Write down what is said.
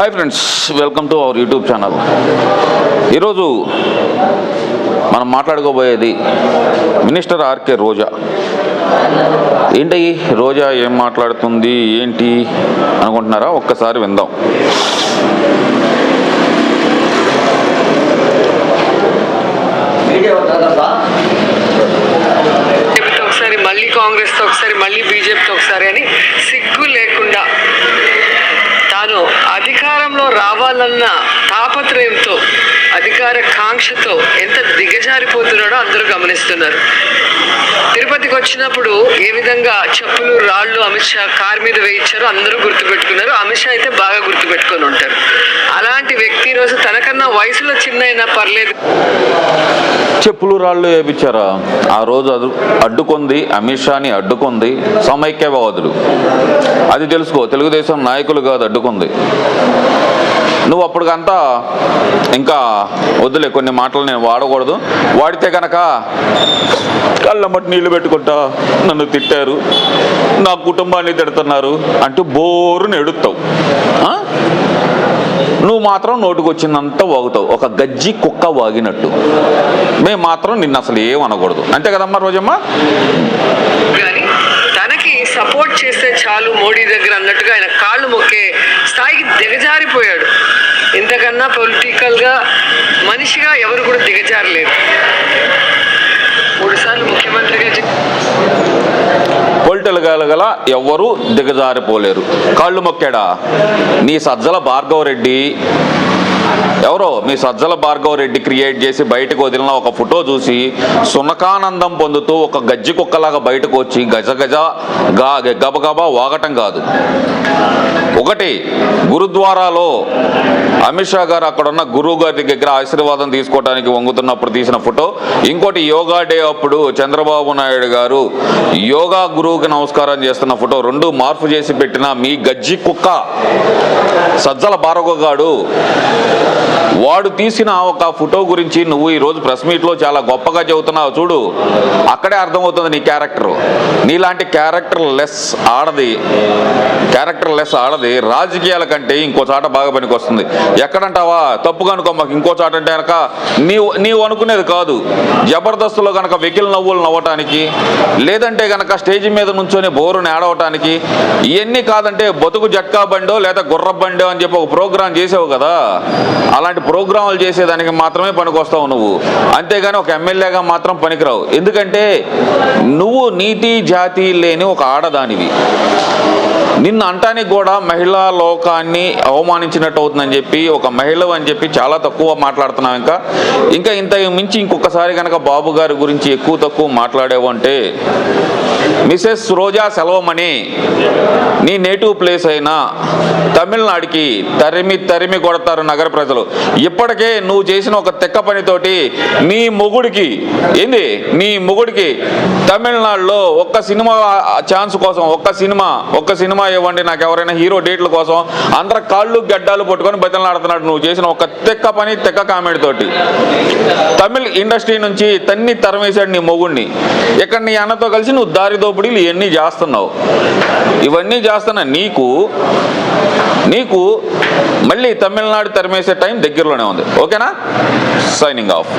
Hi friends, welcome to our YouTube channel. ఈరోజు మనం మాట్లాడుకోబోయేది minister RK రోజా. ఏంటి రోజా ఏం మాట్లాడుతుంది ఏంటి అనుకుంటున్నారా? ఒక్కసారి విందాం. ఒకసారి మళ్ళీ కాంగ్రెస్తో, ఒకసారి మళ్ళీ బీజేపీతో, ఒకసారి అని సిగ్గు లేకుండా తాను అధికారంలో రావాలన్న తాపత్రయంతో, అధికార కాంక్షతో ఎంత దిగజారిపోతున్నాడో అందరూ గమనిస్తున్నారు. తిరుపతికి వచ్చినప్పుడు ఏ విధంగా చెప్పులు రాళ్ళు అమిత్ షా కారు మీద వేయించారో అందరూ గుర్తుపెట్టుకున్నారు. అమిత్ షా అయితే బాగా గుర్తుపెట్టుకొని ఉంటారు. అలాంటి వ్యక్తి ఈరోజు తనకన్నా వయసులో చిన్న అయినా పర్లేదు, చెప్పులు రాళ్ళు వేయించారా? ఆ రోజు అడ్డుకుంది అమిత్ షాని, అడ్డుకుంది సమైక్యవాదులు. అది తెలుసుకో, తెలుగుదేశం నాయకులు కాదు అడ్డుకుంది. నువ్వు అప్పటికంతా ఇంకా వద్దులే, కొన్ని మాటలు నేను వాడకూడదు, వాడితే కనుక కళ్ళమ్మటి నీళ్లు పెట్టుకుంటా నన్ను తిట్టారు, నా కుటుంబాన్ని తిడుతున్నారు అంటూ బోరుని ఎడుతావు. నువ్వు మాత్రం నోటుకొచ్చిందంతా వాగుతావు, ఒక గజ్జి కుక్క వాగినట్టు. మేము మాత్రం నిన్ను అసలు ఏమనకూడదు, అంతే కదమ్మా రోజమ్మా? కానీ తనకి సపోర్ట్ చేస్తే చాలు మోడీ దగ్గర అన్నట్టుగా ఆయన కాళ్ళు మొక్కే స్థాయికి దిగజారిపోయాడు. ఇంతకన్నా పొలిటికల్గా మనిషిగా ఎవరు కూడా దిగజారలేరు. 3 సార్లు ముఖ్యమంత్రిగా పొలిటికల్గా ఎవరు దిగజారిపోలేరు. కాళ్ళు మొక్కాడా నీ సజ్జల భార్గవ రెడ్డి? ఎవరో మీ సజ్జల భార్గవ రెడ్డి క్రియేట్ చేసి బయటకు వదిలిన ఒక ఫోటో చూసి సునకానందం పొందుతూ ఒక గజ్జి కుక్కలాగా బయటకు వచ్చి గబగబా వాగటం కాదు. ఒకటి, గురుద్వారాలో అమిత్ షా గారు అక్కడున్న గురువు గారి దగ్గర ఆశీర్వాదం తీసుకోవడానికి వంగుతున్నప్పుడు తీసిన ఫోటో. ఇంకోటి, యోగా డే అప్పుడు చంద్రబాబు నాయుడు గారు యోగా గురువుకి నమస్కారం చేస్తున్న ఫోటో. 2 మార్పు చేసి పెట్టిన మీ గజ్జి కుక్క సజ్జల భార్గవ గాడు, వాడు తీసిన ఒక ఫోటో గురించి నువ్వు ఈరోజు ప్రెస్ మీట్లో చాలా గొప్పగా చెబుతున్నావు. చూడు, అక్కడే అర్థమవుతుంది నీ క్యారెక్టర్. నీలాంటి క్యారెక్టర్ లెస్ ఆడది రాజకీయాల కంటే ఇంకో చాట బాగా పనికి వస్తుంది. ఎక్కడంటావా? తప్పుగా అనుకో, మాకు ఇంకో చాట అంటే కనుక నీవు అనుకునేది కాదు. జబర్దస్తులో కనుక వెకిల్ నవ్వులు నవ్వటానికి, లేదంటే కనుక స్టేజ్ మీద నుంచొని బోరుని ఆడవటానికి, ఇవన్నీ కాదంటే బతుకు జట్కా బండో లేదా గుర్ర బండో అని చెప్పి ఒక ప్రోగ్రాం చేసావు కదా, అలాంటి ప్రోగ్రాములు చేసేదానికి మాత్రమే పనికొస్తావు నువ్వు. అంతేగాని ఒక ఎమ్మెల్యేగా మాత్రం పనికిరావు. ఎందుకంటే నువ్వు నీతి జాతి లేని ఒక ఆడదానివి. నిన్ను అంటానికి కూడా మహిళా లోకాన్ని అవమానించినట్టు అవుతుందని చెప్పి, ఒక మహిళ అని చెప్పి చాలా తక్కువ మాట్లాడుతున్నావు. ఇంకా ఇంత మించి ఇంకొకసారి కనుక బాబు గారి గురించి ఎక్కువ తక్కువ మాట్లాడేవు అంటే మిసెస్ రోజా సెలవమణి నీ నేటివ్ ప్లేస్ అయినా తమిళనాడుకి తరిమి కొడతారు నగర ప్రజలు. ఇప్పటికే నువ్వు చేసిన ఒక తెక్క పనితోటి నీ మొగుడికి తమిళనాడులో ఒక్క సినిమా ఛాన్స్ కోసం, ఒక్క సినిమా ఇవ్వండి నాకు, ఎవరైనా హీరో డేట్ల కోసం అందరు కాళ్ళు గడ్డాలు పట్టుకొని బతిలాడుతున్నాడు. నువ్వు చేసిన ఒక తెక్క కామెడీ తోటి తమిళ్ ఇండస్ట్రీ నుంచి తరిమేశాడు నీ మొగుడిని. ఇక్కడ నీ అన్నతో కలిసి నువ్వు దారి దోపిడీలు ఇవన్నీ చేస్తున్నావు. ఇవన్నీ చేస్తున్నా నీకు మళ్ళీ తమిళనాడు తరిమేసే టైం దగ్గరలోనే ఉంది. ఓకేనా? Signing off.